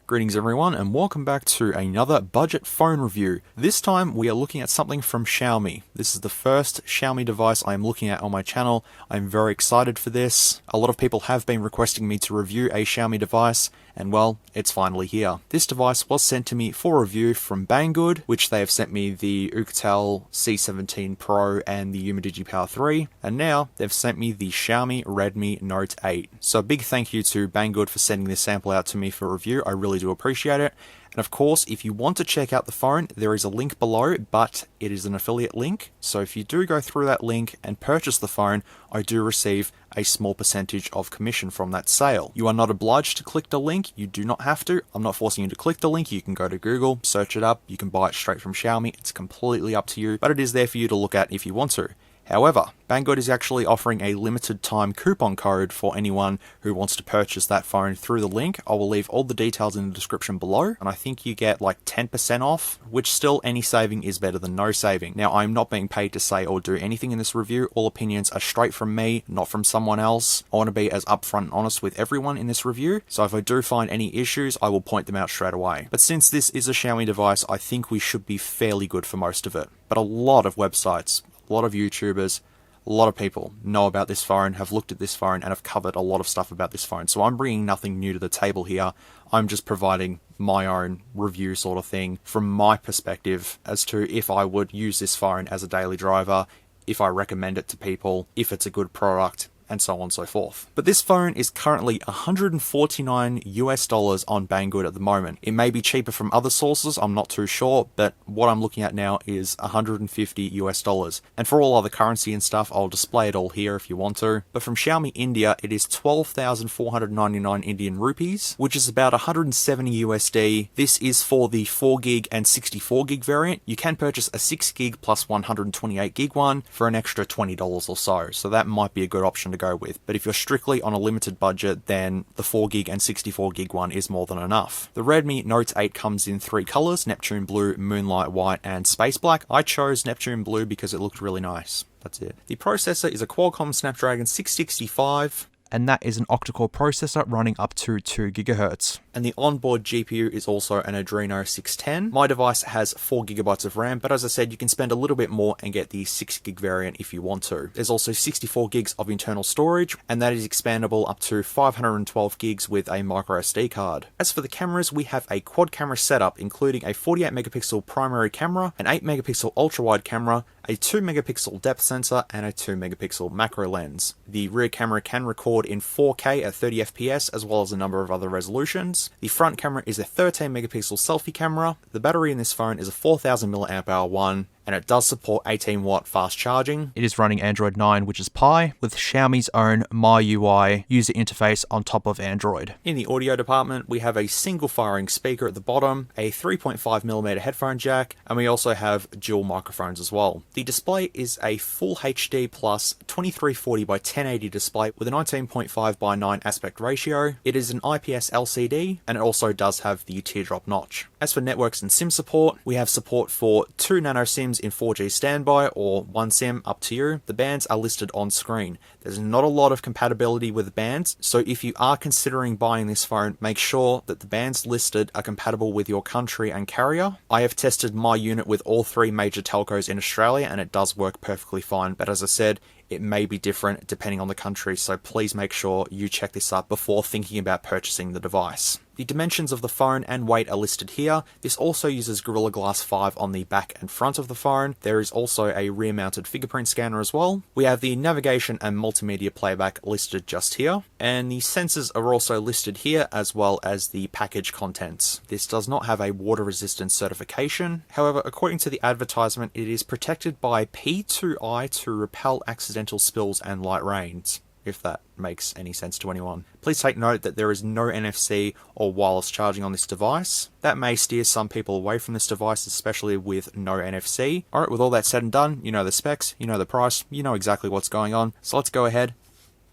Greetings everyone and welcome back to another budget phone review. This time we are looking at something from Xiaomi. This is the first Xiaomi device I am looking at on my channel. I'm very excited for this. A lot of people have been requesting me to review a Xiaomi device and well, it's finally here. This device was sent to me for review from Banggood, which they have sent me the Oukitel C17 Pro and the Umidigi Power 3, and now they've sent me the Xiaomi Redmi Note 8. So a big thank you to Banggood for sending this sample out to me for review. I really do appreciate it. And of course, if you want to check out the phone, there is a link below, but it is an affiliate link. So if you do go through that link and purchase the phone, I do receive a small percentage of commission from that sale. You are not obliged to click the link. You do not have to. I'm not forcing you to click the link. You can go to Google, search it up. You can buy it straight from Xiaomi. It's completely up to you, but it is there for you to look at if you want to. However, Banggood is actually offering a limited time coupon code for anyone who wants to purchase that phone through the link. I will leave all the details in the description below, and I think you get like 10% off, which still any saving is better than no saving. Now, I'm not being paid to say or do anything in this review. All opinions are straight from me, not from someone else. I want to be as upfront and honest with everyone in this review, so if I do find any issues, I will point them out straight away. But since this is a Xiaomi device, I think we should be fairly good for most of it. But a lot of websites, a lot of YouTubers, a lot of people know about this phone, have looked at this phone, and have covered a lot of stuff about this phone. So I'm bringing nothing new to the table here. I'm just providing my own review sort of thing from my perspective as to if I would use this phone as a daily driver, if I recommend it to people, if it's a good product, and so on and so forth. But this phone is currently $149 on Banggood at the moment. It may be cheaper from other sources, I'm not too sure, but what I'm looking at now is $150. And for all other currency and stuff, I'll display it all here if you want to. But from Xiaomi India, it is 12,499 Indian rupees, which is about 170 USD. This is for the 4GB and 64GB variant. You can purchase a 6GB plus 128GB one for an extra $20 or so. So that might be a good option to go with, but if you're strictly on a limited budget, then the 4GB and 64GB one is more than enough. The Redmi Note 8 comes in three colors: Neptune Blue, Moonlight White, and Space Black. I chose Neptune Blue because it looked really nice. That's it. The processor is a Qualcomm Snapdragon 665, and that is an octa-core processor running up to 2 GHz. And the onboard GPU is also an Adreno 610. My device has 4GB of RAM, but as I said, you can spend a little bit more and get the 6GB variant if you want to. There's also 64GB of internal storage, and that is expandable up to 512GB with a microSD card. As for the cameras, we have a quad camera setup, including a 48MP primary camera, an 8MP ultra-wide camera, a 2MP depth sensor, and a 2MP macro lens. The rear camera can record in 4K at 30fps, as well as a number of other resolutions. The front camera is a 13MP selfie camera. The battery in this phone is a 4000mAh one, and it does support 18W fast charging. It is running Android 9, which is Pie, with Xiaomi's own MyUI user interface on top of Android. In the audio department, we have a single firing speaker at the bottom, a 3.5mm headphone jack, and we also have dual microphones as well. The display is a full HD plus 2340 by 1080 display with a 19.5:9 aspect ratio. It is an IPS LCD, and it also does have the teardrop notch. As for networks and SIM support, we have support for 2 nano SIMs in 4G standby or 1 SIM, up to you. The bands are listed on screen. There's not a lot of compatibility with the bands, so if you are considering buying this phone, make sure that the bands listed are compatible with your country and carrier. I have tested my unit with all 3 major telcos in Australia and it does work perfectly fine, but as I said, it may be different depending on the country, so please make sure you check this up before thinking about purchasing the device. The dimensions of the phone and weight are listed here. This also uses Gorilla Glass 5 on the back and front of the phone. There is also a rear-mounted fingerprint scanner as well. We have the navigation and multimedia playback listed just here, and the sensors are also listed here, as well as the package contents. This does not have a water resistance certification. However, according to the advertisement, it is protected by P2I to repel accidental spills and light rains, if that makes any sense to anyone. Please take note that there is no NFC or wireless charging on this device. That may steer some people away from this device, especially with no NFC. Alright, with all that said and done, you know the specs, you know the price, you know exactly what's going on. So let's go ahead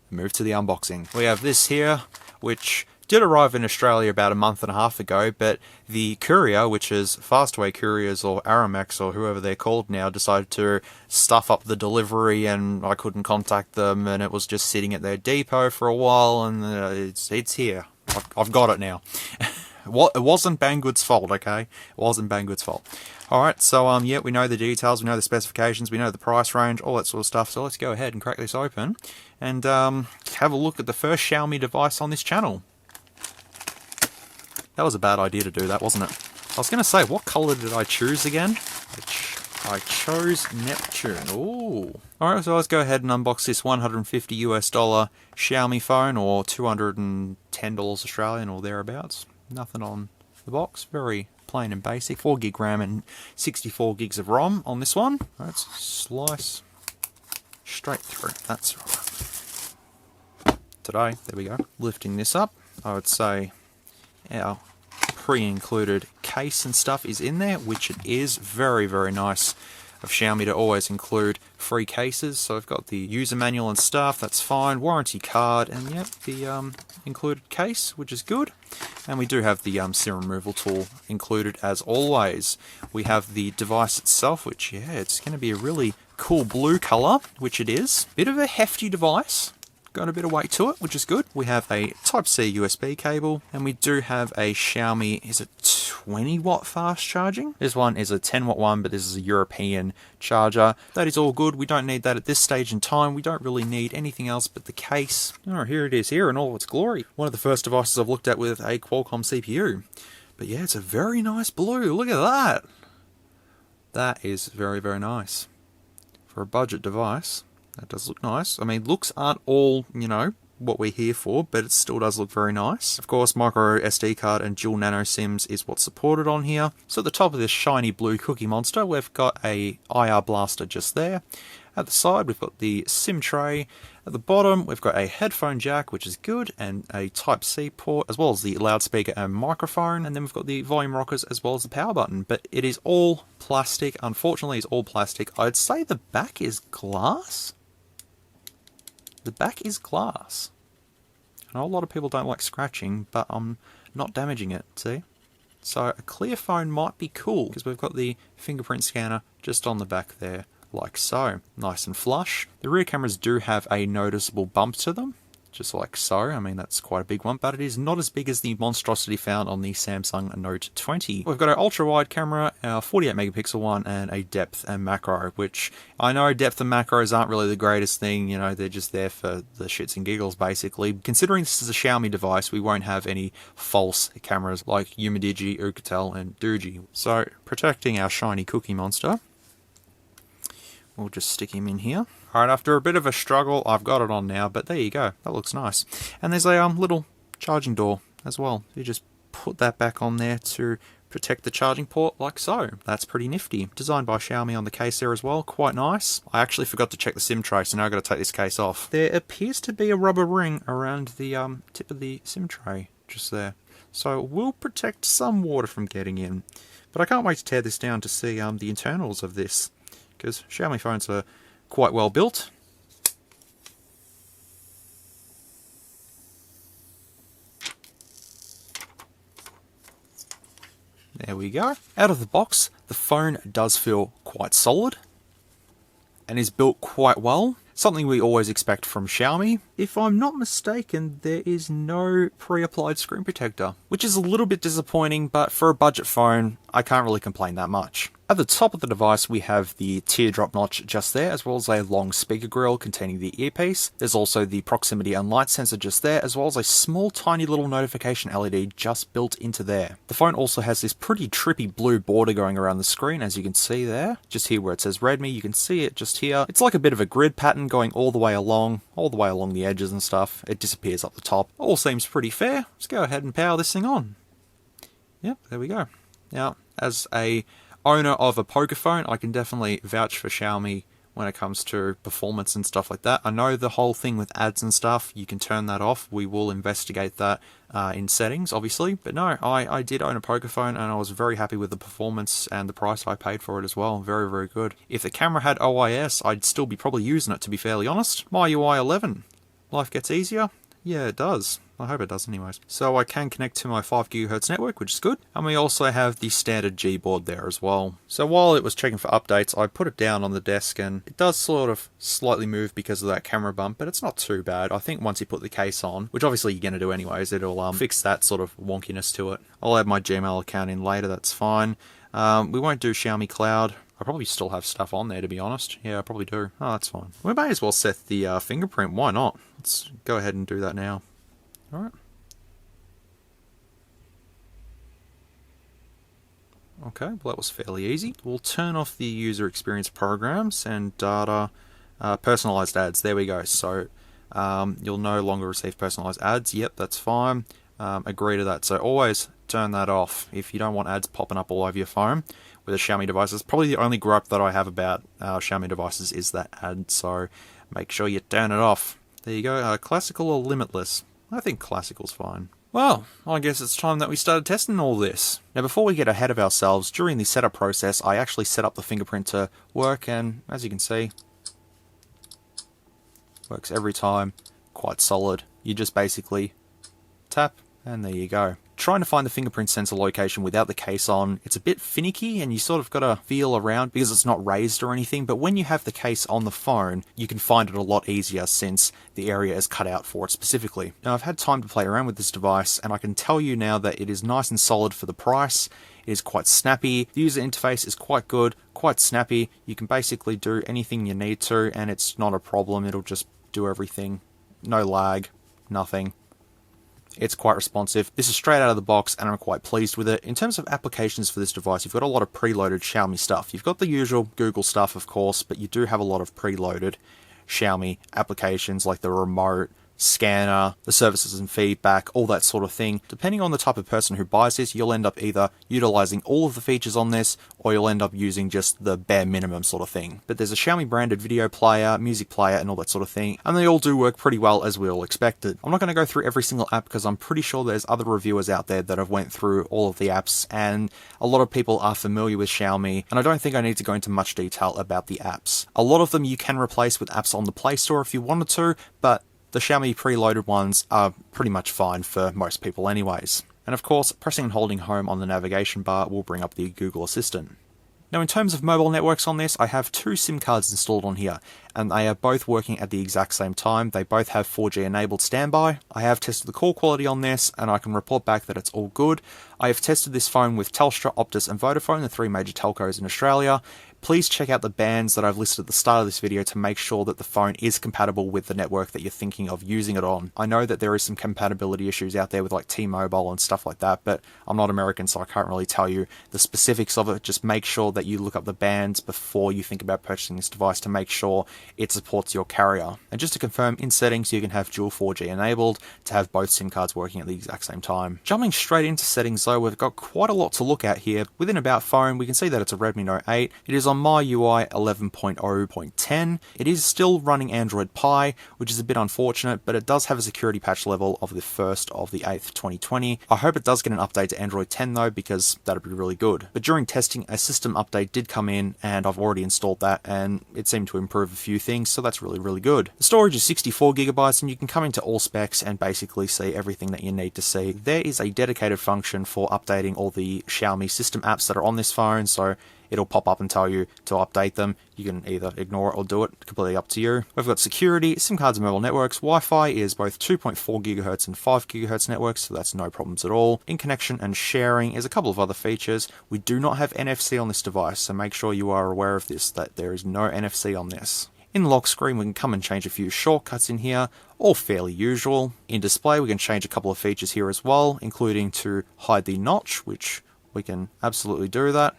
and move to the unboxing. We have this here, which did arrive in Australia about a month and a half ago, but the courier, which is Fastway Couriers or Aramex or whoever they're called now, decided to stuff up the delivery and I couldn't contact them and it was just sitting at their depot for a while, and it's here. I've got it now. Well, it wasn't Banggood's fault, okay? It wasn't Banggood's fault. Alright, so yeah, we know the details, we know the specifications, we know the price range, all that sort of stuff. So let's go ahead and crack this open and have a look at the first Xiaomi device on this channel. That was a bad idea to do that, wasn't it? I was going to say, what colour did I choose again? I chose Neptune. Ooh. Alright, so let's go ahead and unbox this $150 US Xiaomi phone, or $210 Australian or thereabouts. Nothing on the box, very plain and basic. 4 gig RAM and 64 gigs of ROM on this one. Let's slice straight through. That's right. Today, there we go. Lifting this up, I would say our pre-included case and stuff is in there, which it is. Very, very nice of Xiaomi to always include free cases. So I've got the user manual and stuff, that's fine, warranty card, and yep, the included case, which is good. And we do have the SIM removal tool included as always. We have the device itself, which, yeah, it's going to be a really cool blue colour, which it is. Bit of a hefty device. Got a bit of weight to it, which is good. We have a Type-C USB cable, and we do have a Xiaomi, is it 20 watt fast charging? This one is a 10 watt one, but this is a European charger. That is all good. We don't need that at this stage in time. We don't really need anything else but the case. Oh, here it is here in all its glory. One of the first devices I've looked at with a Qualcomm CPU. But yeah, it's a very nice blue. Look at that. That is very, very nice. For a budget device, that does look nice. I mean, looks aren't all, you know, what we're here for, but it still does look very nice. Of course, micro SD card and dual nano SIMs is what's supported on here. So at the top of this shiny blue Cookie Monster, we've got a IR blaster just there. At the side, we've got the SIM tray. At the bottom, we've got a headphone jack, which is good, and a Type-C port, as well as the loudspeaker and microphone. And then we've got the volume rockers, as well as the power button. But it is all plastic. Unfortunately, it's all plastic. I'd say the back is glass. The back is glass. I know a lot of people don't like scratching, but I'm not damaging it, see? So a clear phone might be cool, because we've got the fingerprint scanner just on the back there, like so. Nice and flush. The rear cameras do have a noticeable bump to them, just like so. I mean, that's quite a big one, but it is not as big as the monstrosity found on the Samsung Note 20. We've got our ultra-wide camera, our 48 megapixel one, and a depth and macro, which I know depth and macros aren't really the greatest thing, you know, they're just there for the shits and giggles, basically. Considering this is a Xiaomi device, we won't have any false cameras like Umidigi, Oukitel, and Doogee. So, protecting our shiny Cookie Monster, we'll just stick him in here. Alright, after a bit of a struggle, I've got it on now, but there you go. That looks nice. And there's a little charging door as well. You just put that back on there to protect the charging port, like so. That's pretty nifty. Designed by Xiaomi on the case there as well. Quite nice. I actually forgot to check the SIM tray, so now I've got to take this case off. There appears to be a rubber ring around the tip of the SIM tray, just there. So it will protect some water from getting in. But I can't wait to tear this down to see the internals of this, because Xiaomi phones are quite well built. There we go. Out of the box, the phone does feel quite solid and is built quite well. Something we always expect from Xiaomi. If I'm not mistaken, there is no pre-applied screen protector, which is a little bit disappointing, but for a budget phone, I can't really complain that much. At the top of the device, we have the teardrop notch just there, as well as a long speaker grill containing the earpiece. There's also the proximity and light sensor just there, as well as a small tiny little notification LED just built into there. The phone also has this pretty trippy blue border going around the screen, as you can see there. Just here where it says Redmi, you can see it just here. It's like a bit of a grid pattern going all the way along the edges and stuff. It disappears up the top. All seems pretty fair. Let's go ahead and power this thing on. Yep, there we go. Now, as a owner of a poker phone, I can definitely vouch for Xiaomi when it comes to performance and stuff like that. I know the whole thing with ads and stuff, you can turn that off. We will investigate that in settings, obviously. But no, I did own a poker phone and I was very happy with the performance and the price I paid for it as well. Very, very good. If the camera had OIS, I'd still be probably using it, to be fairly honest. MyUI 11. Life gets easier. Yeah, it does. I hope it does anyways. So I can connect to my 5 GHz network, which is good. And we also have the standard G board there as well. So while it was checking for updates, I put it down on the desk and it does sort of slightly move because of that camera bump, but it's not too bad. I think once you put the case on, which obviously you're going to do anyways, it'll fix that sort of wonkiness to it. I'll add my Gmail account in later, that's fine. We won't do Xiaomi Cloud. I probably still have stuff on there, to be honest. Yeah, I probably do. Oh, that's fine. We may as well set the fingerprint. Why not? Let's go ahead and do that now. Alright. Okay, well that was fairly easy. We'll turn off the user experience programs and data, personalized ads. There we go. So you'll no longer receive personalized ads. Yep, that's fine. Agree to that. So always turn that off if you don't want ads popping up all over your phone with a Xiaomi devices. Probably the only gripe that I have about Xiaomi devices is that ad, so make sure you turn it off. There you go. Classical or limitless? I think classical's fine. Well, I guess it's time that we started testing all this. Now before we get ahead of ourselves, during the setup process I actually set up the fingerprint to work, and as you can see, works every time, quite solid. You just basically tap and there you go. Trying to find the fingerprint sensor location without the case on, it's a bit finicky and you sort of got to feel around because it's not raised or anything, but when you have the case on the phone, you can find it a lot easier since the area is cut out for it specifically. Now I've had time to play around with this device and I can tell you now that it is nice and solid for the price. It is quite snappy. The user interface is quite good, quite snappy. You can basically do anything you need to and it's not a problem. It'll just do everything. No lag, nothing. It's quite responsive. This is straight out of the box and I'm quite pleased with it. In terms of applications for this device, you've got a lot of preloaded Xiaomi stuff. You've got the usual Google stuff, of course, but you do have a lot of preloaded Xiaomi applications like the remote, scanner, the services and feedback, all that sort of thing. Depending on the type of person who buys this, you'll end up either utilizing all of the features on this, or you'll end up using just the bare minimum sort of thing. But there's a Xiaomi branded video player, music player, and all that sort of thing, and they all do work pretty well as we all expected. I'm not going to go through every single app because I'm pretty sure there's other reviewers out there that have went through all of the apps, and a lot of people are familiar with Xiaomi, and I don't think I need to go into much detail about the apps. A lot of them you can replace with apps on the Play Store if you wanted to, but the Xiaomi preloaded ones are pretty much fine for most people anyways. And of course, pressing and holding home on the navigation bar will bring up the Google Assistant. Now in terms of mobile networks on this, I have 2 SIM cards installed on here, and they are both working at the exact same time. They both have 4G enabled standby. I have tested the call quality on this, and I can report back that it's all good. I have tested this phone with Telstra, Optus and Vodafone, the 3 major telcos in Australia. Please check out the bands that I've listed at the start of this video to make sure that the phone is compatible with the network that you're thinking of using it on. I know that there is some compatibility issues out there with like T-Mobile and stuff like that, but I'm not American so I can't really tell you the specifics of it. Just make sure that you look up the bands before you think about purchasing this device to make sure it supports your carrier. And just to confirm, in settings you can have dual 4G enabled to have both SIM cards working at the exact same time. Jumping straight into settings though, we've got quite a lot to look at here. Within About Phone, we can see that it's a Redmi Note 8. It is on MyUI 11.0.10. It is still running Android Pie, which is a bit unfortunate, but it does have a security patch level of the 1st of the 8th, 2020. I hope it does get an update to Android 10 though, because that'd be really good. But during testing, a system update did come in, and I've already installed that, and it seemed to improve a few things, so that's really good. The storage is 64GB, and you can come into all specs and basically see everything that you need to see. There is a dedicated function for updating all the Xiaomi system apps that are on this phone, so it'll pop up and tell you to update them. You can either ignore it or do it, completely up to you. We've got security, SIM cards and mobile networks. Wi-Fi is both 2.4 GHz and 5 GHz networks, so that's no problems at all. In connection and sharing is a couple of other features. We do not have NFC on this device, so make sure you are aware of this, that there is no NFC on this. In lock screen, we can come and change a few shortcuts in here, all fairly usual. In display, we can change a couple of features here as well, including to hide the notch, which we can absolutely do that.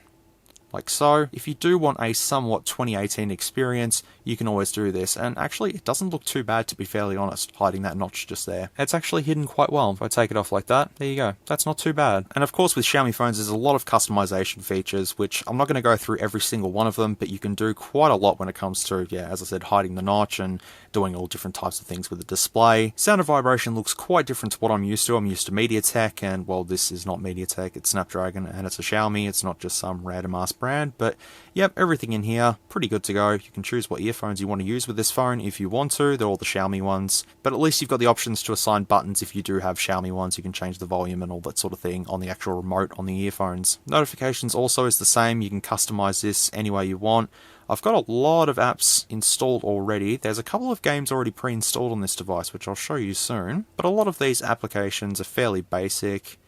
Like so. If you do want a somewhat 2018 experience, you can always do this, and actually it doesn't look too bad, to be fairly honest, hiding that notch just there. It's actually hidden quite well. If I take it off like that, there you go. That's not too bad. And of course with Xiaomi phones there's a lot of customization features, which I'm not going to go through every single one of them, but you can do quite a lot when it comes to, yeah, as I said, hiding the notch and doing all different types of things with the display. Sound and vibration looks quite different to what I'm used to. I'm used to MediaTek, and well, this is not MediaTek, it's Snapdragon, and it's a Xiaomi. It's not just some random ass brand, but yep, everything in here, pretty good to go. You can choose what earphones you want to use with this phone if you want to. They're all the Xiaomi ones, but at least you've got the options to assign buttons. If you do have Xiaomi ones, you can change the volume and all that sort of thing on the actual remote on the earphones. Notifications also is the same. You can customize this any way you want. I've got a lot of apps installed already. There's a couple of games already pre-installed on this device, which I'll show you soon, but a lot of these applications are fairly basic.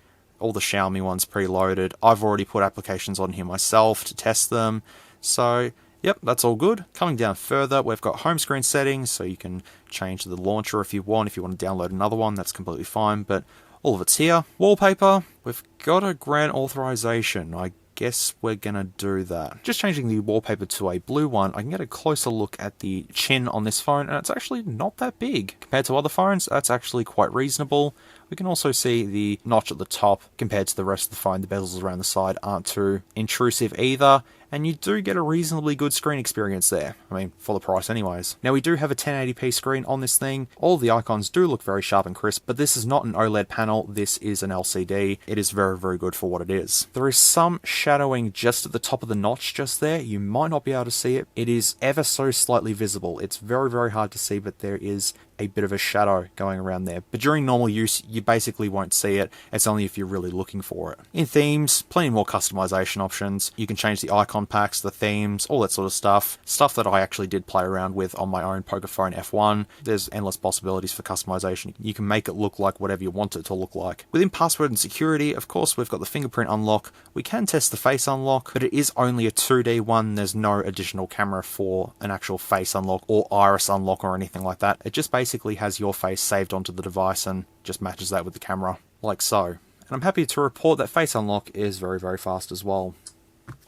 All the Xiaomi ones preloaded. I've already put applications on here myself to test them, so yep, that's all good. Coming down further, we've got home screen settings, so you can change the launcher if you want. If you want to download another one, that's completely fine, but all of it's here. Wallpaper, we've got a grant authorization. I guess we're gonna do that. Just changing the wallpaper to a blue one, I can get a closer look at the chin on this phone, and it's actually not that big. Compared to other phones, that's actually quite reasonable. We can also see the notch at the top compared to the rest of the phone. The bezels around the side aren't too intrusive either, and you do get a reasonably good screen experience there. I mean, for the price anyways. Now we do have a 1080p screen on this thing. All of the icons do look very sharp and crisp, but this is not an OLED panel, this is an LCD. It is very, very good for what it is. There is some shadowing just at the top of the notch just there. You might not be able to see it. It is ever so slightly visible. It's very, very hard to see, but there is a bit of a shadow going around there. But during normal use, you basically won't see it. It's only if you're really looking for it. In themes, plenty more customization options. You can change the icon packs, the themes, all that sort of stuff. Stuff that I actually did play around with on my own Pocophone F1. There's endless possibilities for customization. You can make it look like whatever you want it to look like. Within password and security, of course, we've got the fingerprint unlock. We can test the face unlock, but it is only a 2D one. There's no additional camera for an actual face unlock or iris unlock or anything like that. It just basically has your face saved onto the device and just matches that with the camera, like so. And I'm happy to report that face unlock is very, very fast as well.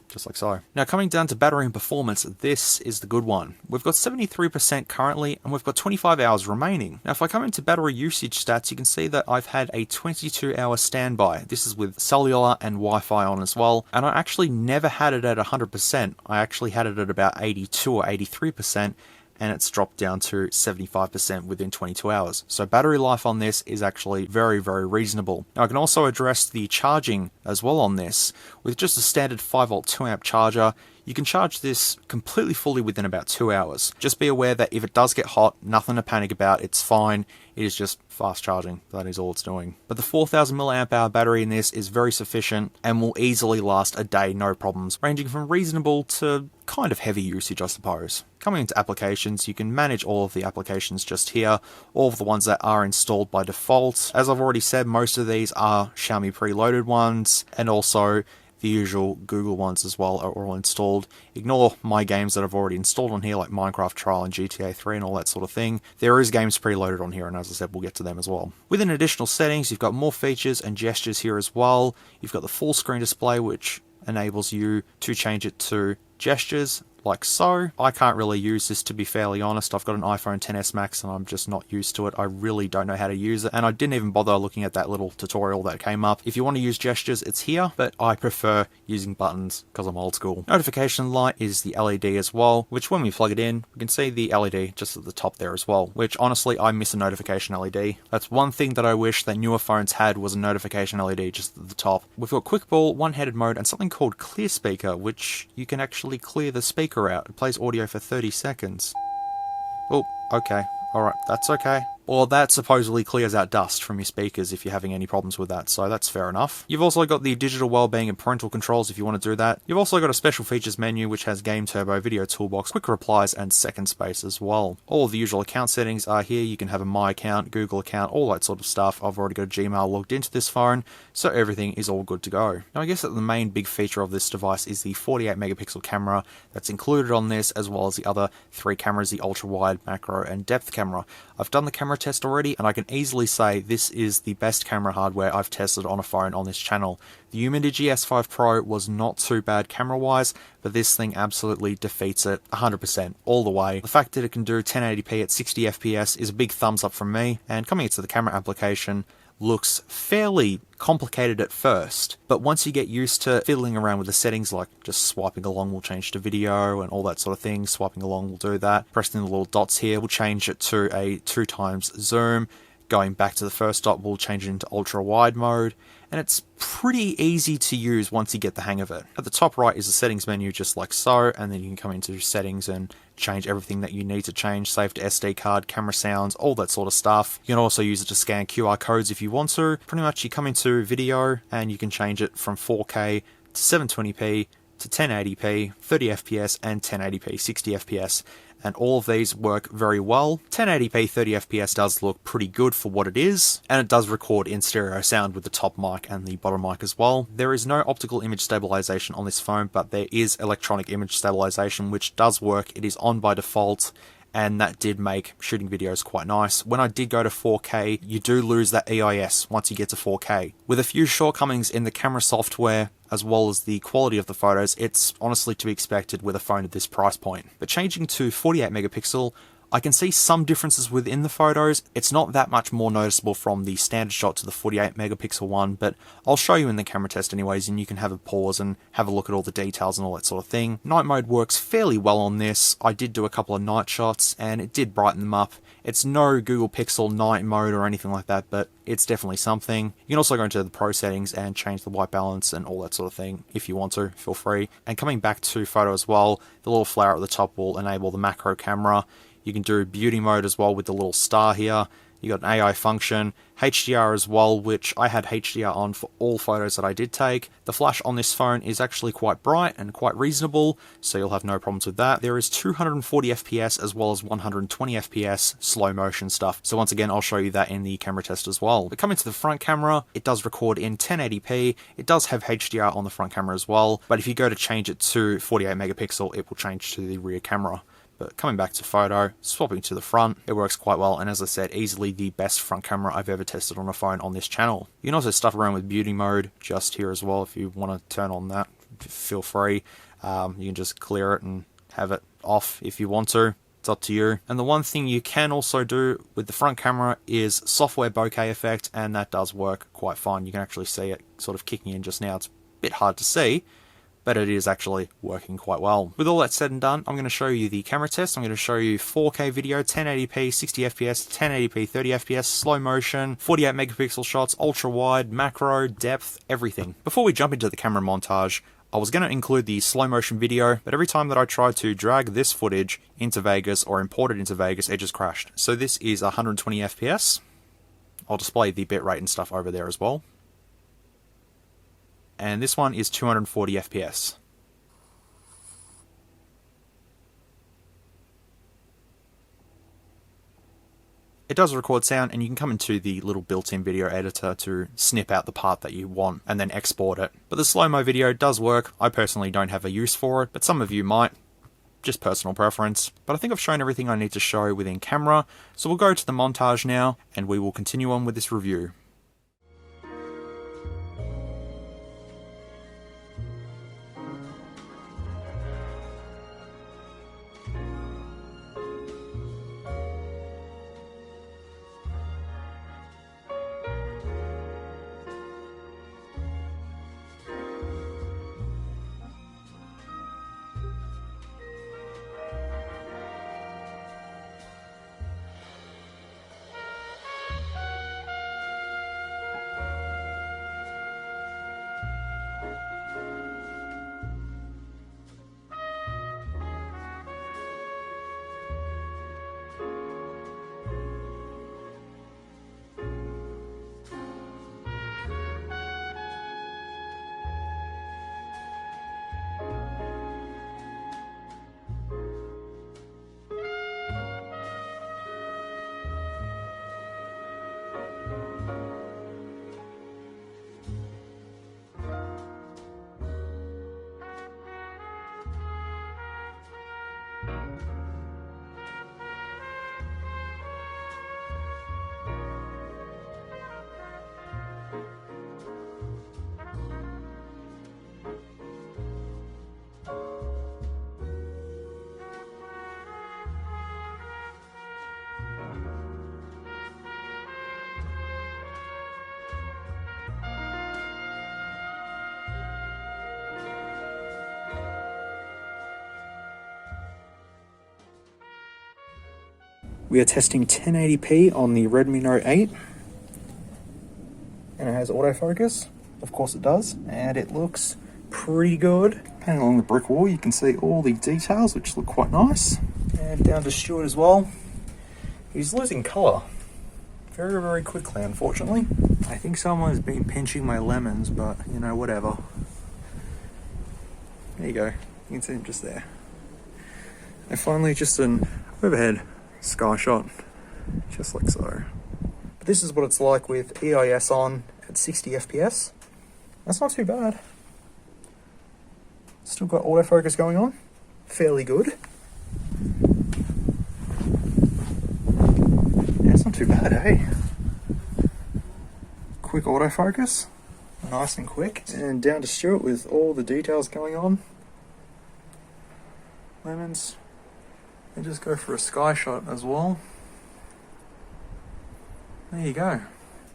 Just like so. Now coming down to battery and performance, this is the good one. We've got 73% currently, and we've got 25 hours remaining. Now if I come into battery usage stats, you can see that I've had a 22-hour standby. This is with cellular and Wi-Fi on as well, and I actually never had it at 100%. I actually had it at about 82 or 83%, and it's dropped down to 75% within 22 hours. So battery life on this is actually very, very reasonable. Now I can also address the charging as well on this. With just a standard 5V 2A charger, you can charge this completely fully within about 2 hours. Just be aware that if it does get hot, nothing to panic about, it's fine. It is just fast charging, that is all it's doing. But the 4000 mAh battery in this is very sufficient and will easily last a day, no problems, ranging from reasonable to kind of heavy usage, I suppose. Coming into applications, you can manage all of the applications just here, all of the ones that are installed by default. As I've already said, most of these are Xiaomi preloaded ones, and also the usual Google ones as well are all installed. Ignore my games that I've already installed on here, like Minecraft Trial and GTA 3 and all that sort of thing. There is games preloaded on here, and as I said, we'll get to them as well. Within additional settings, you've got more features and gestures here as well. You've got the full screen display, which enables you to change it to gestures, like so. I can't really use this, to be fairly honest. I've got an iPhone XS Max and I'm just not used to it. I really don't know how to use it, and I didn't even bother looking at that little tutorial that came up. If you want to use gestures, it's here, but I prefer using buttons because I'm old school. Notification light is the LED as well, which when we plug it in, we can see the LED just at the top there as well, which honestly, I miss a notification LED. That's one thing that I wish that newer phones had, was a notification LED just at the top. We've got quick ball, one-headed mode, and something called clear speaker, which you can actually clear the speaker out. It plays audio for 30 seconds. Oh, okay. Alright, that's okay. Or that supposedly clears out dust from your speakers if you're having any problems with that, so that's fair enough. You've also got the digital wellbeing and parental controls if you want to do that. You've also got a special features menu which has game turbo, video toolbox, quick replies, and second space as well. All of the usual account settings are here. You can have a My account, Google account, all that sort of stuff. I've already got a Gmail logged into this phone, so everything is all good to go. Now I guess that the main big feature of this device is the 48 megapixel camera that's included on this, as well as the other 3 cameras, the ultra wide, macro, and depth camera. I've done the camera test already, and I can easily say this is the best camera hardware I've tested on a phone on this channel. The Umidigi S5 Pro was not too bad camera-wise, but this thing absolutely defeats it 100% all the way. The fact that it can do 1080p at 60 FPS is a big thumbs up from me, and coming into the camera application, looks fairly complicated at first, but once you get used to fiddling around with the settings, like just swiping along will change to video and all that sort of thing, swiping along will do that, pressing the little dots here will change it to a 2x zoom, going back to the first dot will change it into ultra wide mode, and it's pretty easy to use once you get the hang of it. At the top right is the settings menu just like so, and then you can come into settings and change everything that you need to change, save to SD card, camera sounds, all that sort of stuff. You can also use it to scan QR codes if you want to. Pretty much you come into video and you can change it from 4K to 720p to 1080p, 30 FPS and 1080p, 60 FPS. And all of these work very well. 1080p 30 FPS does look pretty good for what it is, and it does record in stereo sound with the top mic and the bottom mic as well. There is no optical image stabilization on this phone, but there is electronic image stabilization, which does work. It is on by default, and that did make shooting videos quite nice. When I did go to 4K, you do lose that EIS once you get to 4K. With a few shortcomings in the camera software, as well as the quality of the photos, it's honestly to be expected with a phone at this price point. But changing to 48 megapixel, I can see some differences within the photos. It's not that much more noticeable from the standard shot to the 48 megapixel one, but I'll show you in the camera test anyways, and you can have a pause and have a look at all the details and all that sort of thing. Night mode works fairly well on this. I did do a couple of night shots and it did brighten them up. It's no Google Pixel night mode or anything like that, but it's definitely something. You can also go into the pro settings and change the white balance and all that sort of thing if you want to, feel free. And coming back to photo as well, the little flower at the top will enable the macro camera. You can do beauty mode as well with the little star here. You got an AI function, HDR as well, which I had HDR on for all photos that I did take. The flash on this phone is actually quite bright and quite reasonable, so you'll have no problems with that. There is 240 FPS as well as 120 FPS slow motion stuff. So once again, I'll show you that in the camera test as well. But coming to the front camera, it does record in 1080p. It does have HDR on the front camera as well, but if you go to change it to 48 megapixel, it will change to the rear camera. But coming back to photo, swapping to the front, it works quite well, and as I said, easily the best front camera I've ever tested on a phone on this channel. You can also stuff around with beauty mode just here as well if you want to turn on that, feel free. You can just clear it and have it off if you want to. It's up to you. And the one thing you can also do with the front camera is software bokeh effect, and that does work quite fine. You can actually see it sort of kicking in just now. It's a bit hard to see, but it is actually working quite well. With all that said and done, I'm going to show you the camera test. I'm going to show you 4K video, 1080p, 60 FPS, 1080p, 30 FPS, slow motion, 48 megapixel shots, ultra wide, macro, depth, everything. Before we jump into the camera montage, I was going to include the slow motion video, but every time that I tried to drag this footage into Vegas or import it into Vegas, it just crashed. So this is 120 FPS. I'll display the bitrate and stuff over there as well. And this one is 240 FPS. It does record sound, and you can come into the little built-in video editor to snip out the part that you want and then export it. But the slow-mo video does work. I personally don't have a use for it, but some of you might. Just personal preference. But I think I've shown everything I need to show within camera, so we'll go to the montage now, and we will continue on with this review. We are testing 1080p on the Redmi Note 8. And it has autofocus. Of course it does. And it looks pretty good. Panning along the brick wall, you can see all the details, which look quite nice. And down to Stuart as well. He's losing colour very, very quickly, unfortunately. I think someone's been pinching my lemons, but, you know, whatever. There you go. You can see him just there. And finally, just an overhead sky shot, just like so. But this is what it's like with EIS on at 60 FPS. That's not too bad. Still got autofocus going on. Fairly good. Yeah, it's not too bad, hey? Quick autofocus. Nice and quick. And down to Stuart with all the details going on. Lemons. And just go for a sky shot as well. There you go.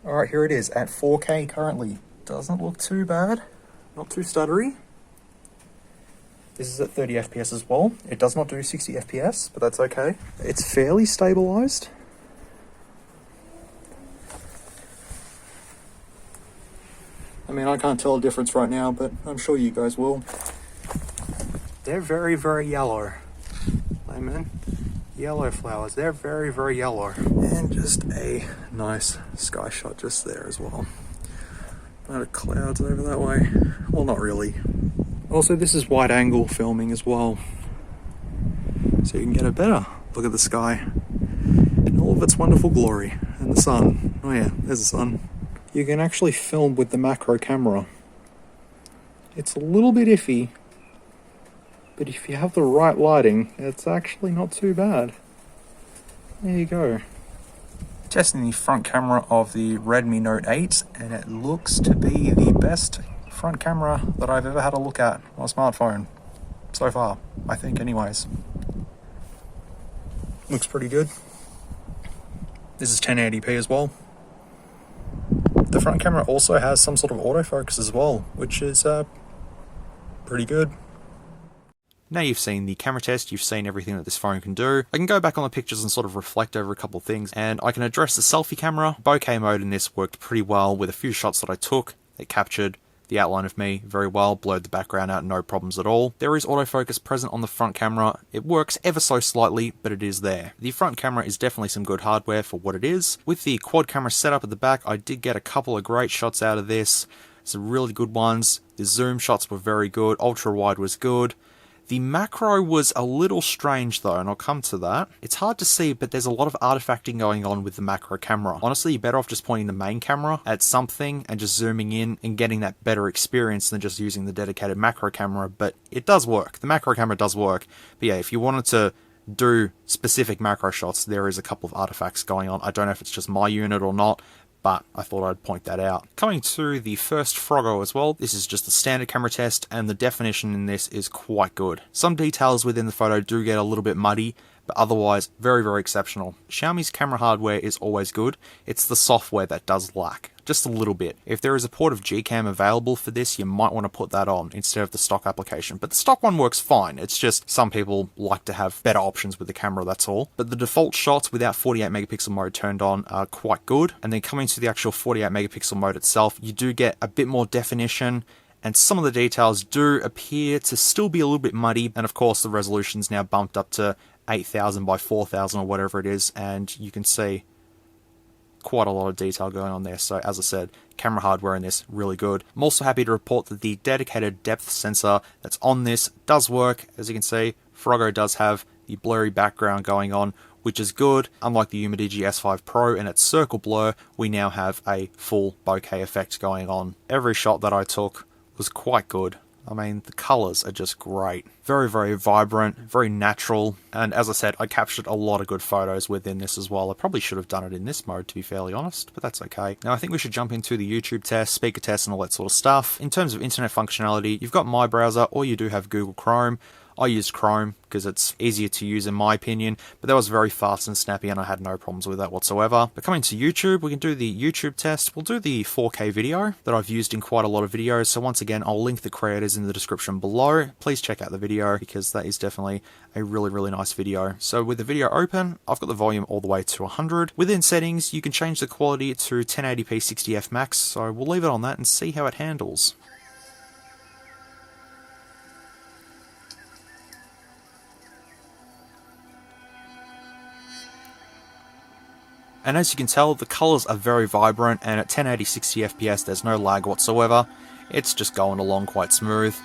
Alright, here it is at 4K currently. Doesn't look too bad. Not too stuttery. This is at 30 FPS as well. It does not do 60 FPS, but that's okay. It's fairly stabilized. I mean, I can't tell a difference right now, but I'm sure you guys will. They're very, very yellow. Lemon, yellow flowers. They're very, very yellow. And just a nice sky shot just there as well. A lot of clouds over that way. Well, not really. Also, this is wide angle filming as well. So you can get a better look at the sky in all of its wonderful glory. And the sun. Oh yeah, there's the sun. You can actually film with the macro camera. It's a little bit iffy, but if you have the right lighting, it's actually not too bad. There you go. Testing the front camera of the Redmi Note 8, and it looks to be the best front camera that I've ever had a look at on a smartphone. So far, I think anyways. Looks pretty good. This is 1080p as well. The front camera also has some sort of autofocus as well, which is pretty good. Now you've seen the camera test, you've seen everything that this phone can do. I can go back on the pictures and sort of reflect over a couple of things, and I can address the selfie camera. Bokeh mode in this worked pretty well with a few shots that I took. It captured the outline of me very well, blurred the background out, no problems at all. There is autofocus present on the front camera. It works ever so slightly, but it is there. The front camera is definitely some good hardware for what it is. With the quad camera setup at the back, I did get a couple of great shots out of this. Some really good ones. The zoom shots were very good. Ultra wide was good. The macro was a little strange though, and I'll come to that. It's hard to see, but there's a lot of artifacting going on with the macro camera. Honestly, you're better off just pointing the main camera at something and just zooming in and getting that better experience than just using the dedicated macro camera, but it does work. The macro camera does work. But yeah, if you wanted to do specific macro shots, there is a couple of artifacts going on. I don't know if it's just my unit or not, but I thought I'd point that out. Coming to the first Froggo as well, this is just a standard camera test, and the definition in this is quite good. Some details within the photo do get a little bit muddy, but otherwise very, very exceptional. Xiaomi's camera hardware is always good. It's the software that does lack. Just a little bit. If there is a port of Gcam available for this, you might want to put that on instead of the stock application. But the stock one works fine. It's just some people like to have better options with the camera, that's all. But the default shots without 48 megapixel mode turned on are quite good. And then coming to the actual 48 megapixel mode itself, you do get a bit more definition, and some of the details do appear to still be a little bit muddy. And of course, the resolution's now bumped up to 8000 by 4000 or whatever it is, and you can see quite a lot of detail going on there. So as I said, camera hardware in this really good. I'm also happy to report that the dedicated depth sensor that's on this does work. As you can see, Froggo does have the blurry background going on, which is good. Unlike the Umidigi S5 Pro and its circle blur, we now have a full bokeh effect going on. Every shot that I took was quite good. I mean, the colours are just great. Very, very vibrant, very natural, and as I said, I captured a lot of good photos within this as well. I probably should have done it in this mode, to be fairly honest, but that's okay. Now, I think we should jump into the YouTube test, speaker test, and all that sort of stuff. In terms of internet functionality, you've got my browser, or you do have Google Chrome. I used Chrome because it's easier to use in my opinion, but that was very fast and snappy and I had no problems with that whatsoever. But coming to YouTube, we can do the YouTube test. We'll do the 4K video that I've used in quite a lot of videos, so once again I'll link the creators in the description below. Please check out the video because that is definitely a really nice video. So with the video open, I've got the volume all the way to 100. Within settings, you can change the quality to 1080p 60f max, so we'll leave it on that and see how it handles. And as you can tell, the colours are very vibrant, and at 1080 60fps there's no lag whatsoever. It's just going along quite smooth.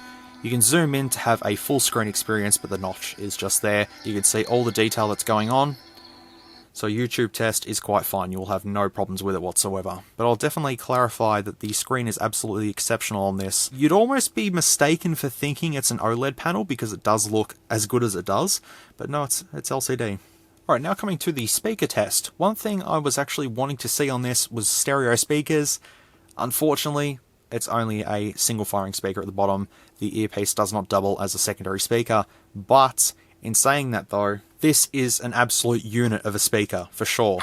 You can zoom in to have a full screen experience, but the notch is just there. You can see all the detail that's going on. So YouTube test is quite fine, you'll have no problems with it whatsoever. But I'll definitely clarify that the screen is absolutely exceptional on this. You'd almost be mistaken for thinking it's an OLED panel because it does look as good as it does, but no, it's LCD. Alright, now coming to the speaker test. One thing I was actually wanting to see on this was stereo speakers. Unfortunately, it's only a single firing speaker at the bottom. The earpiece does not double as a secondary speaker, but in saying that though, this is an absolute unit of a speaker, for sure.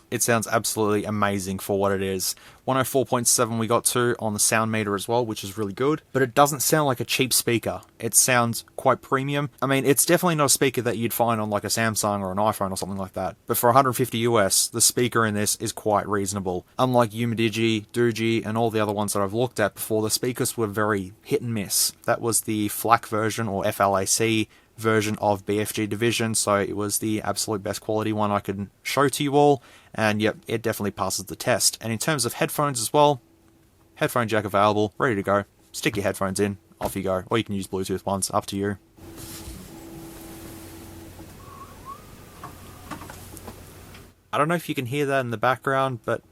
It sounds absolutely amazing for what it is. 104.7 we got to on the sound meter as well, which is really good. But it doesn't sound like a cheap speaker. It sounds quite premium. I mean, it's definitely not a speaker that you'd find on like a Samsung or an iPhone or something like that. But for 150 US, the speaker in this is quite reasonable. Unlike Umidigi, Doogee, and all the other ones that I've looked at before, the speakers were very hit and miss. That was the FLAC version, or FLAC version of BFG Division, so it was the absolute best quality one I could show to you all, and yep, it definitely passes the test. And in terms of headphones as well, headphone jack available, ready to go. Stick your headphones in, off you go, or you can use Bluetooth ones, up to you. I don't know if you can hear that in the background, but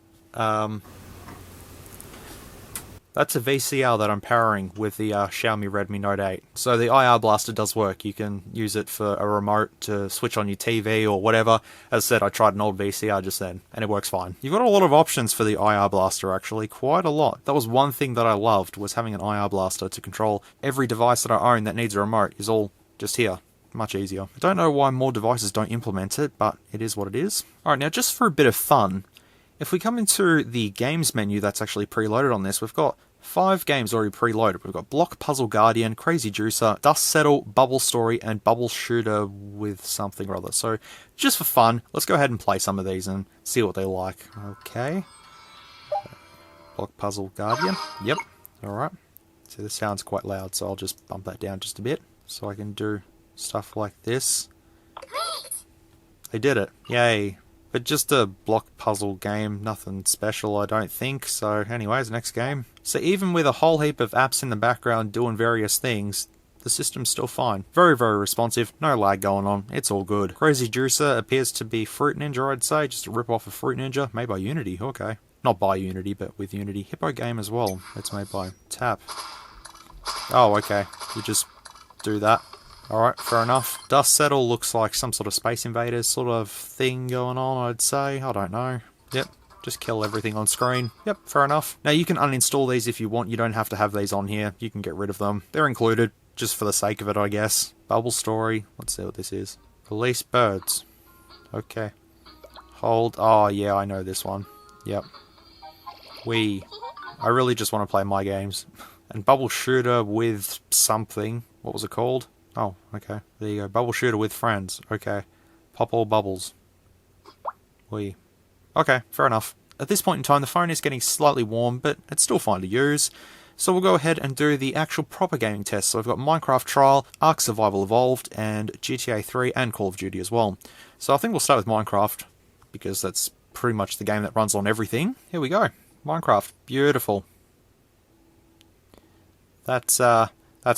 that's a VCR that I'm powering with the Xiaomi Redmi Note 8. So the IR blaster does work. You can use it for a remote to switch on your TV or whatever. As I said, I tried an old VCR just then, and it works fine. You've got a lot of options for the IR blaster, actually. Quite a lot. That was one thing that I loved, was having an IR blaster to control every device that I own that needs a remote is all just here. Much easier. I don't know why more devices don't implement it, but it is what it is. Alright, now just for a bit of fun, if we come into the games menu that's actually preloaded on this, we've got 5 games already preloaded. We've got Block Puzzle Guardian, Crazy Juicer, Dust Settle, Bubble Story, and Bubble Shooter with something or other. So, just for fun, let's go ahead and play some of these and see what they like. Okay. Block Puzzle Guardian. Yep. Alright. So this sounds quite loud, so I'll just bump that down just a bit so I can do stuff like this. I did it. Yay. But just a block puzzle game, nothing special I don't think. So anyways, next game. So even with a whole heap of apps in the background doing various things, the system's still fine. Very responsive, no lag going on, it's all good. Crazy Juicer appears to be Fruit Ninja, I'd say, just a rip-off of Fruit Ninja, made by Unity, okay. Not by Unity, but with Unity. Hippo game as well, it's made by Tap. Oh, okay, you just do that. Alright, fair enough. Dust Settle looks like some sort of Space Invaders sort of thing going on, I'd say. I don't know. Yep, just kill everything on screen. Yep, fair enough. Now you can uninstall these if you want. You don't have to have these on here. You can get rid of them. They're included, just for the sake of it, I guess. Bubble Story. Let's see what this is. Release Birds. Okay. Hold. Oh, yeah, I know this one. Yep. I really just want to play my games. And Bubble Shooter with something. What was it called? Oh, okay. There you go. Bubble Shooter with friends. Okay. Pop all bubbles. Okay, fair enough. At this point in time, the phone is getting slightly warm, but it's still fine to use. So we'll go ahead and do the actual proper gaming test. So we've got Minecraft Trial, Ark Survival Evolved, and GTA 3 and Call of Duty as well. So I think we'll start with Minecraft, because that's pretty much the game that runs on everything. Here we go. Minecraft. Beautiful. That's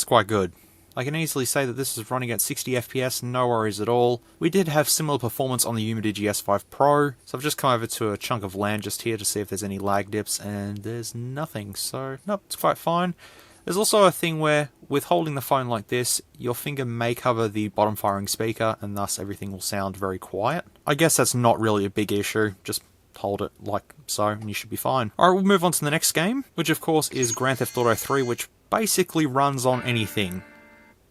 quite good. I can easily say that this is running at 60 FPS, no worries at all. We did have similar performance on the Umidigi S5 Pro, so I've just come over to a chunk of land just here to see if there's any lag dips, and there's nothing, so nope, it's quite fine. There's also a thing where, with holding the phone like this, your finger may cover the bottom firing speaker, and thus everything will sound very quiet. I guess that's not really a big issue. Just hold it like so and you should be fine. Alright, we'll move on to the next game, which of course is Grand Theft Auto 3, which basically runs on anything.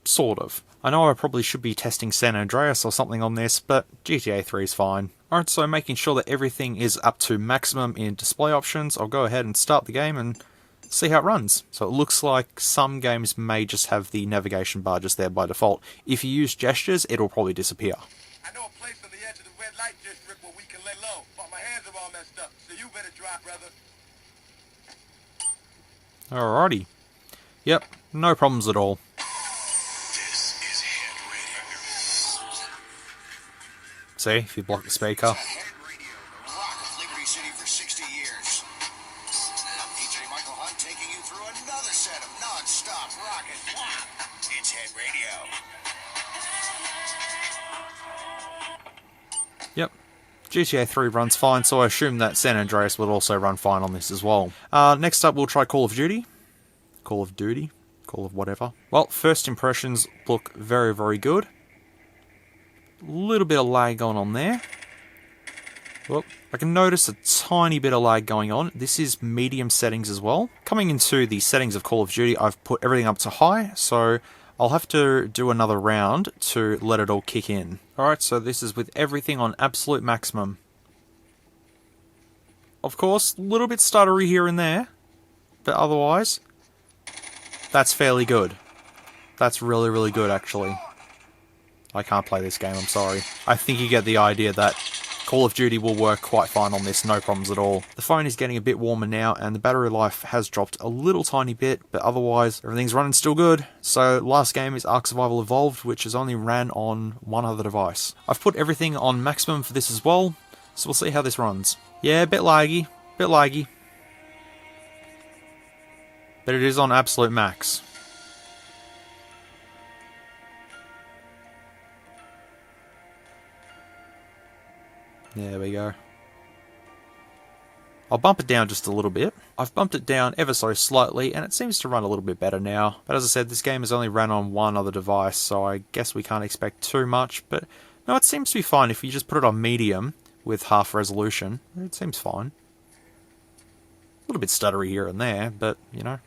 Sort of. I know I probably should be testing San Andreas or something on this, but GTA 3 is fine. Alright, so making sure that everything is up to maximum in display options, I'll go ahead and start the game and see how it runs. So it looks like some games may just have the navigation bar just there by default. If you use gestures, it'll probably disappear. I know a place on the edge of the red light district where we can lay low, but my hands are all messed up, so you better drive, brother. Alrighty. Yep, no problems at all. This is Head Radio. See, if you block the speaker. Head Radio, the rock of Liberty City for 60 years. I'm DJ Michael Hunt taking you through another set of non-stop rock and pop. It's Head Radio. Yep. GTA 3 runs fine, so I assume that San Andreas would also run fine on this as well. Next up, we'll try Call of Duty. Call of Duty? Call of whatever. Well, first impressions look very, very good. A little bit of lag going on there. Well, I can notice a tiny bit of lag going on. This is medium settings as well. Coming into the settings of Call of Duty, I've put everything up to high, so I'll have to do another round to let it all kick in. Alright, so this is with everything on absolute maximum. Of course, a little bit stuttery here and there, but otherwise, that's fairly good. That's really, really good, actually. I can't play this game, I'm sorry. I think you get the idea that Call of Duty will work quite fine on this, no problems at all. The phone is getting a bit warmer now, and the battery life has dropped a little tiny bit, but otherwise, everything's running still good. So, last game is Ark Survival Evolved, which is only ran on one other device. I've put everything on maximum for this as well, so we'll see how this runs. Yeah, a bit laggy, but it is on absolute max. There we go. I'll bump it down just a little bit. I've bumped it down ever so slightly, and it seems to run a little bit better now. But as I said, this game is only ran on one other device, so I guess we can't expect too much. But no, it seems to be fine if you just put it on medium with half resolution. It seems fine. A little bit stuttery here and there, but, you know,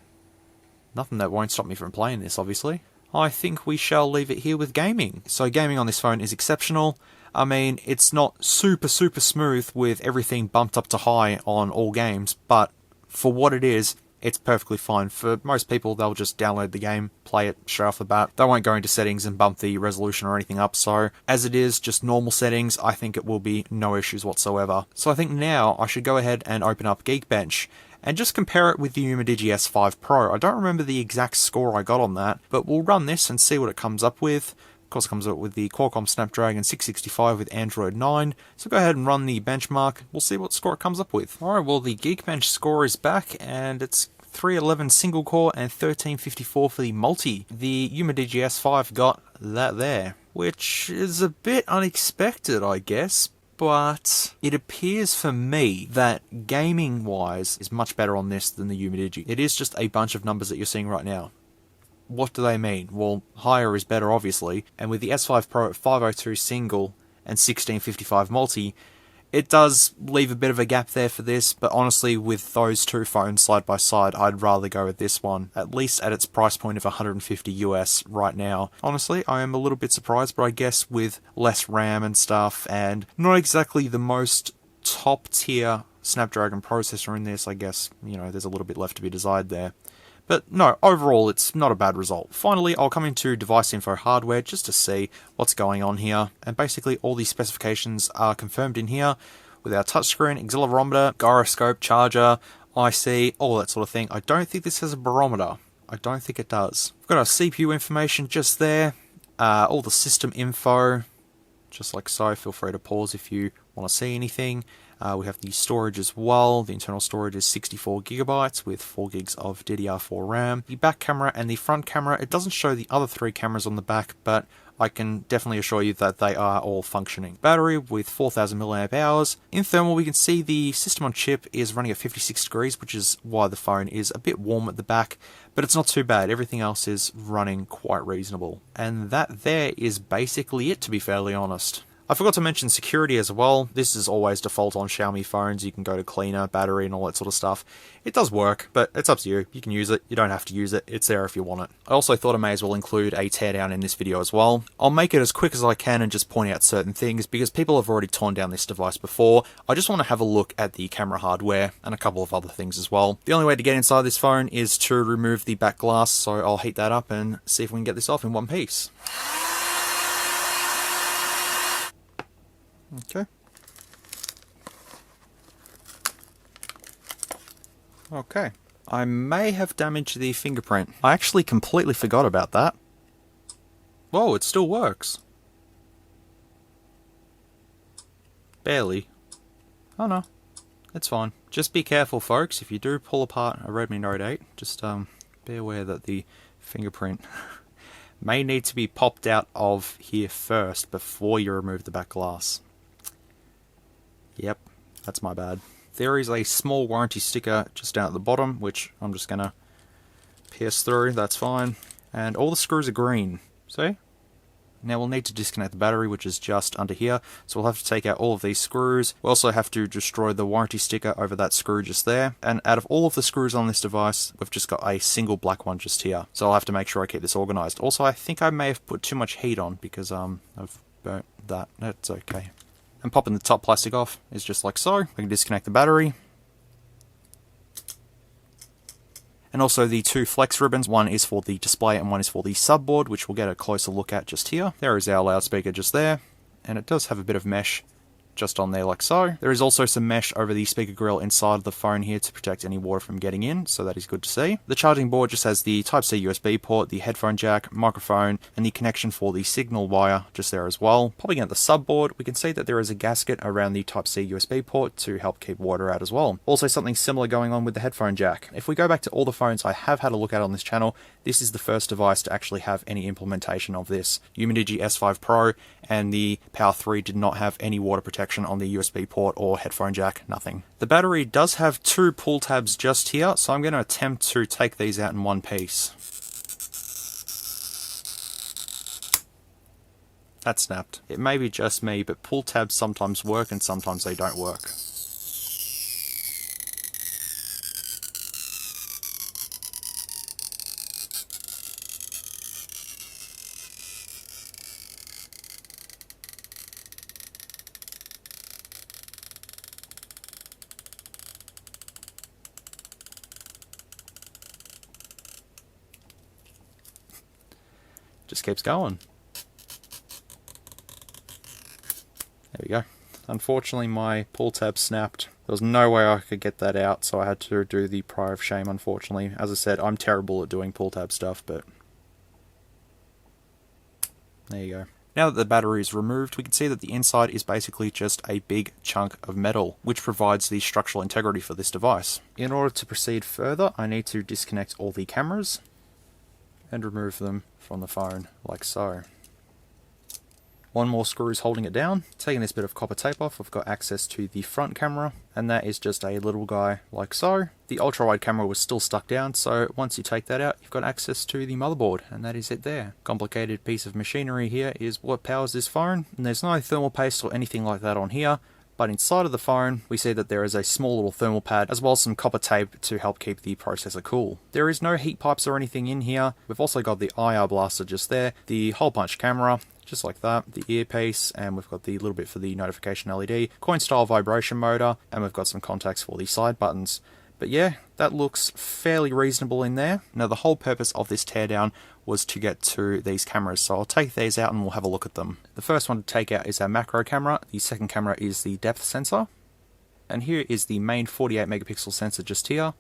nothing that won't stop me from playing this, obviously. I think we shall leave it here with gaming. So gaming on this phone is exceptional. I mean, it's not super smooth with everything bumped up to high on all games, but for what it is, it's perfectly fine. For most people, they'll just download the game, play it straight off the bat. They won't go into settings and bump the resolution or anything up, so as it is, just normal settings, I think it will be no issues whatsoever. So I think now I should go ahead and open up Geekbench and just compare it with the Umidigi S5 Pro. I don't remember the exact score I got on that, but we'll run this and see what it comes up with. Of course, it comes up with the Qualcomm Snapdragon 665 with Android 9. So go ahead and run the benchmark. We'll see what score it comes up with. Alright, well, the Geekbench score is back, and it's 311 single core and 1354 for the multi. The Umidigi S5 got that there, which is a bit unexpected, I guess. But it appears for me that gaming-wise is much better on this than the Umidigi. It is just a bunch of numbers that you're seeing right now. What do they mean? Well, higher is better, obviously, and with the S5 Pro at 502 single and 1655 multi, it does leave a bit of a gap there for this, but honestly, with those two phones side by side, I'd rather go with this one, at least at its price point of 150 US right now. Honestly, I am a little bit surprised, but I guess with less RAM and stuff, and not exactly the most top-tier Snapdragon processor in this, I guess, you know, there's a little bit left to be desired there. But no, overall, it's not a bad result. Finally, I'll come into DeviceinfoHW just to see what's going on here. And basically, all these specifications are confirmed in here with our touchscreen, accelerometer, gyroscope, charger, IC, all that sort of thing. I don't think this has a barometer. I don't think it does. We've got our CPU information just there. All the system info, just like so. Feel free to pause if you want to see anything. We have the storage as well. The internal storage is 64 gigabytes with 4 gigs of DDR4 RAM. The back camera and the front camera, it doesn't show the other 3 cameras on the back, but I can definitely assure you that they are all functioning. Battery with 4000 milliamp hours. In thermal, we can see the system on chip is running at 56 degrees, which is why the phone is a bit warm at the back, but it's not too bad. Everything else is running quite reasonable. And that there is basically it, to be fairly honest. I forgot to mention security as well. This is always default on Xiaomi phones. You can go to cleaner, battery, and all that sort of stuff. It does work, but it's up to you. You can use it. You don't have to use it. It's there if you want it. I also thought I may as well include a teardown in this video as well. I'll make it as quick as I can and just point out certain things because people have already torn down this device before. I just want to have a look at the camera hardware and a couple of other things as well. The only way to get inside this phone is to remove the back glass, so I'll heat that up and see if we can get this off in one piece. Okay. Okay. I may have damaged the fingerprint. I actually completely forgot about that. Whoa, it still works. Barely. Oh no. It's fine. Just be careful, folks. If you do pull apart a Redmi Note 8, just be aware that the fingerprint may need to be popped out of here first before you remove the back glass. Yep, that's my bad. There is a small warranty sticker just down at the bottom, which I'm just going to pierce through, that's fine. And all the screws are green, see? Now we'll need to disconnect the battery, which is just under here, so we'll have to take out all of these screws. We also have to destroy the warranty sticker over that screw just there. And out of all of the screws on this device, we've just got a single black one just here. So I'll have to make sure I keep this organized. Also, I think I may have put too much heat on because I've burnt that. That's okay. And popping the top plastic off is just like so. We can disconnect the battery. And also the two flex ribbons, one is for the display and one is for the subboard, which we'll get a closer look at just here. There is our loudspeaker just there, and it does have a bit of mesh just on there like so. There is also some mesh over the speaker grill inside of the phone here to protect any water from getting in, so that is good to see. The charging board just has the Type-C USB port, the headphone jack, microphone, and the connection for the signal wire just there as well. Popping out the subboard, we can see that there is a gasket around the Type-C USB port to help keep water out as well. Also something similar going on with the headphone jack. If we go back to all the phones I have had a look at on this channel, this is the first device to actually have any implementation of this. Umidigi S5 Pro and the Power 3 did not have any water protection on the USB port or headphone jack, nothing. The battery does have two pull tabs just here, so I'm going to attempt to take these out in one piece. That snapped. It may be just me, but pull tabs sometimes work and sometimes they don't work. Just keeps going. There we go. Unfortunately, my pull tab snapped. There was no way I could get that out, so I had to do the pry of shame, unfortunately. As I said, I'm terrible at doing pull tab stuff, but there you go. Now that the battery is removed, we can see that the inside is basically just a big chunk of metal, which provides the structural integrity for this device. In order to proceed further, I need to disconnect all the cameras and remove them from the phone, like so. One more screw is holding it down. Taking this bit of copper tape off, we've got access to the front camera, and that is just a little guy like so. The ultra-wide camera was still stuck down, so once you take that out, you've got access to the motherboard, and that is it there. Complicated piece of machinery here is what powers this phone, and there's no thermal paste or anything like that on here. But inside of the phone, we see that there is a small little thermal pad, as well as some copper tape to help keep the processor cool. There is no heat pipes or anything in here. We've also got the IR blaster just there, the hole punch camera, just like that, the earpiece, and we've got the little bit for the notification LED, coin style vibration motor, and we've got some contacts for the side buttons. But yeah, that looks fairly reasonable in there. Now the whole purpose of this teardown was to get to these cameras, so I'll take these out and we'll have a look at them. The first one to take out is our macro camera, the second camera is the depth sensor, and here is the main 48 megapixel sensor just here,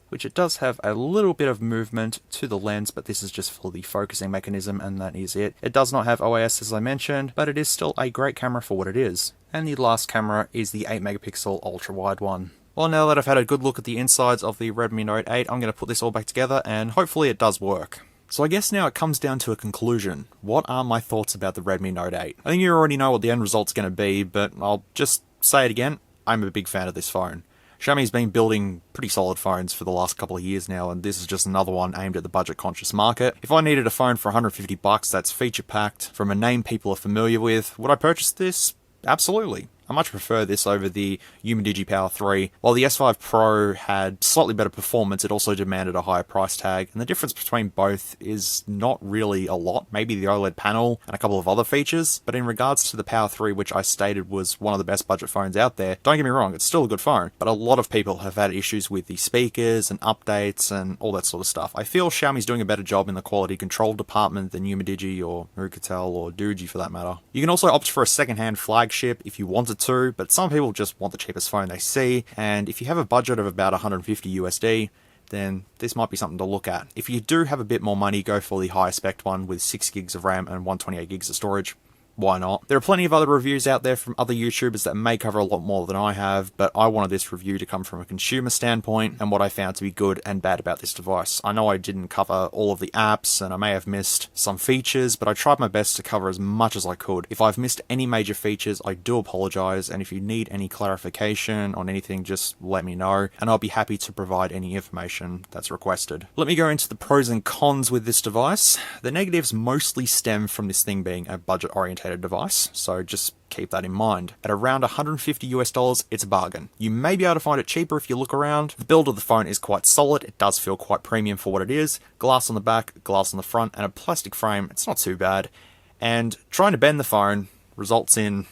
which it does have a little bit of movement to the lens, but this is just for the focusing mechanism and that is it. It does not have OIS as I mentioned, but it is still a great camera for what it is. And the last camera is the 8 megapixel ultra wide one. Well, now that I've had a good look at the insides of the Redmi Note 8, I'm going to put this all back together and hopefully it does work. So I guess now it comes down to a conclusion. What are my thoughts about the Redmi Note 8? I think you already know what the end result's going to be, but I'll just say it again. I'm a big fan of this phone. Xiaomi's been building pretty solid phones for the last couple of years now, and this is just another one aimed at the budget-conscious market. If I needed a phone for $150 that's feature-packed, from a name people are familiar with, would I purchase this? Absolutely. I much prefer this over the XIAOMI DigiPower 3. While the S5 Pro had slightly better performance, it also demanded a higher price tag, and the difference between both is not really a lot. Maybe the OLED panel and a couple of other features, but in regards to the Power 3, which I stated was one of the best budget phones out there, don't get me wrong, it's still a good phone, but a lot of people have had issues with the speakers and updates and all that sort of stuff. I feel Xiaomi's doing a better job in the quality control department than XIAOMI Digi or Oukitel or Doogee for that matter. You can also opt for a second-hand flagship if you wanted to, but some people just want the cheapest phone they see, and if you have a budget of about 150 USD, then this might be something to look at. If you do have a bit more money, go for the higher spec one with 6 gigs of RAM and 128 gigs of storage. Why not? There are plenty of other reviews out there from other YouTubers that may cover a lot more than I have, but I wanted this review to come from a consumer standpoint and what I found to be good and bad about this device. I know I didn't cover all of the apps and I may have missed some features, but I tried my best to cover as much as I could. If I've missed any major features, I do apologize, and if you need any clarification on anything, just let me know, and I'll be happy to provide any information that's requested. Let me go into the pros and cons with this device. The negatives mostly stem from this thing being a budget-oriented device, so just keep that in mind. At around 150 US dollars, it's a bargain. You may be able to find it cheaper if you look around. The build of the phone is quite solid. It does feel quite premium for what it is. Glass on the back, glass on the front, and a plastic frame. It's not too bad. And trying to bend the phone results in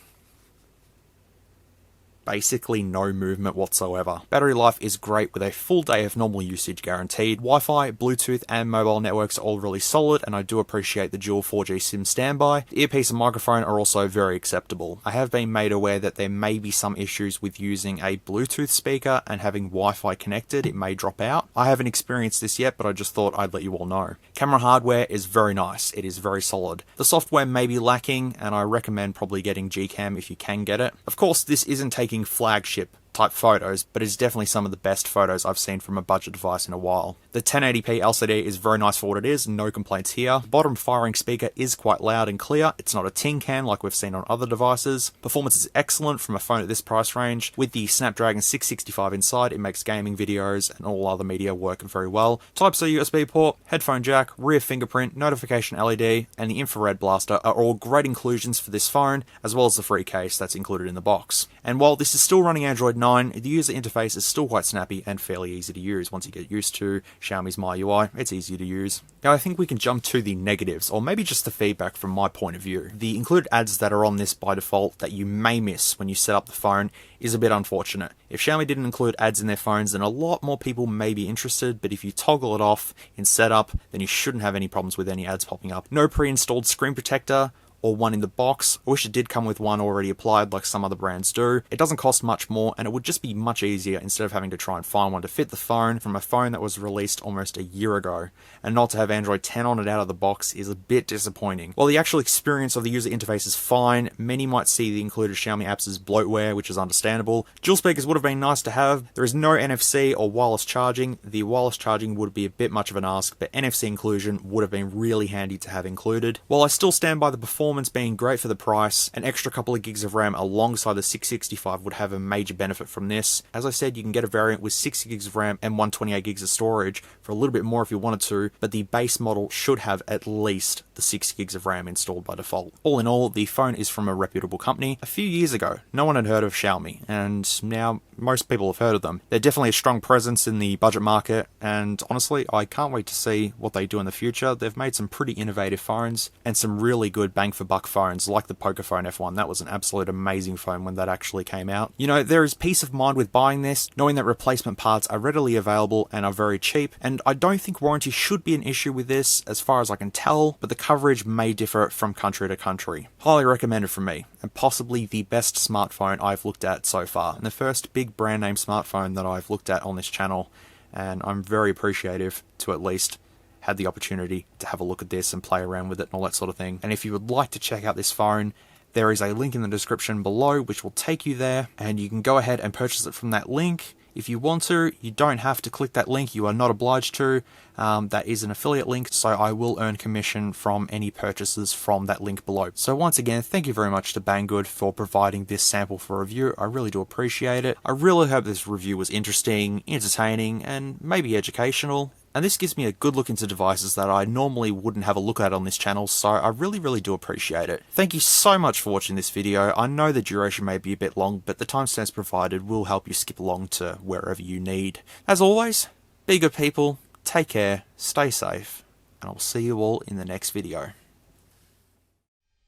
basically no movement whatsoever. Battery life is great with a full day of normal usage guaranteed. Wi-Fi, Bluetooth and mobile networks are all really solid, and I do appreciate the dual 4G SIM standby. The earpiece and microphone are also very acceptable. I have been made aware that there may be some issues with using a Bluetooth speaker and having Wi-Fi connected. It may drop out. I haven't experienced this yet, but I just thought I'd let you all know. Camera hardware is very nice. It is very solid. The software may be lacking, and I recommend probably getting Gcam if you can get it. Of course, this isn't taking flagship type photos, but it's definitely some of the best photos I've seen from a budget device in a while. The 1080p LCD is very nice for what it is, no complaints here. The bottom firing speaker is quite loud and clear. It's not a tin can like we've seen on other devices. Performance is excellent from a phone at this price range. With the Snapdragon 665 inside, it makes gaming videos and all other media work very well. Type-C USB port, headphone jack, rear fingerprint, notification LED, and the infrared blaster are all great inclusions for this phone, as well as the free case that's included in the box. And while this is still running Android 9, the user interface is still quite snappy and fairly easy to use. Once you get used to Xiaomi's MyUI, it's easy to use. Now I think we can jump to the negatives, or maybe just the feedback from my point of view. The included ads that are on this by default that you may miss when you set up the phone is a bit unfortunate. If Xiaomi didn't include ads in their phones, then a lot more people may be interested, but if you toggle it off in setup, then you shouldn't have any problems with any ads popping up. No pre-installed screen protector, or one in the box. I wish it did come with one already applied like some other brands do. It doesn't cost much more, and it would just be much easier instead of having to try and find one to fit the phone from a phone that was released almost a year ago. And not to have Android 10 on it out of the box is a bit disappointing. While the actual experience of the user interface is fine, many might see the included Xiaomi apps as bloatware, which is understandable. Dual speakers would have been nice to have. There is no NFC or wireless charging. The wireless charging would be a bit much of an ask, but NFC inclusion would have been really handy to have included. While I still stand by the performance being great for the price, an extra couple of gigs of RAM alongside the 665 would have a major benefit from this. As I said, you can get a variant with 6 gigs of RAM and 128 gigs of storage for a little bit more if you wanted to, but the base model should have at least the 6 gigs of RAM installed by default. All in all, the phone is from a reputable company. A few years ago, no one had heard of Xiaomi, and now most people have heard of them. They're definitely a strong presence in the budget market, and honestly, I can't wait to see what they do in the future. They've made some pretty innovative phones, and some really good bang for buck phones, like the Pocophone F1. That was an absolute amazing phone when that actually came out. You know, there is peace of mind with buying this, knowing that replacement parts are readily available and are very cheap, and I don't think warranty should be an issue with this, as far as I can tell, but the coverage may differ from country to country. Highly recommended from me, and possibly the best smartphone I've looked at so far, and the first big brand name smartphone that I've looked at on this channel, and I'm very appreciative to at least had the opportunity to have a look at this and play around with it and all that sort of thing. And if you would like to check out this phone, there is a link in the description below which will take you there, and you can go ahead and purchase it from that link. If you want to, you don't have to click that link, you are not obliged to. That is an affiliate link, so I will earn commission from any purchases from that link below. So once again, thank you very much to Banggood for providing this sample for review. I really do appreciate it. I really hope this review was interesting, entertaining, and maybe educational. and this gives me a good look into devices that I normally wouldn't have a look at on this channel, so I really do appreciate it. Thank you so much for watching this video. I know the duration may be a bit long, but the timestamps provided will help you skip along to wherever you need. As always, be good people, take care, stay safe, and I'll see you all in the next video.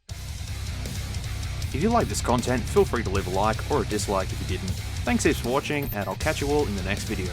If you like this content, feel free to leave a like or a dislike if you didn't. Thanks heaps for watching, and I'll catch you all in the next video.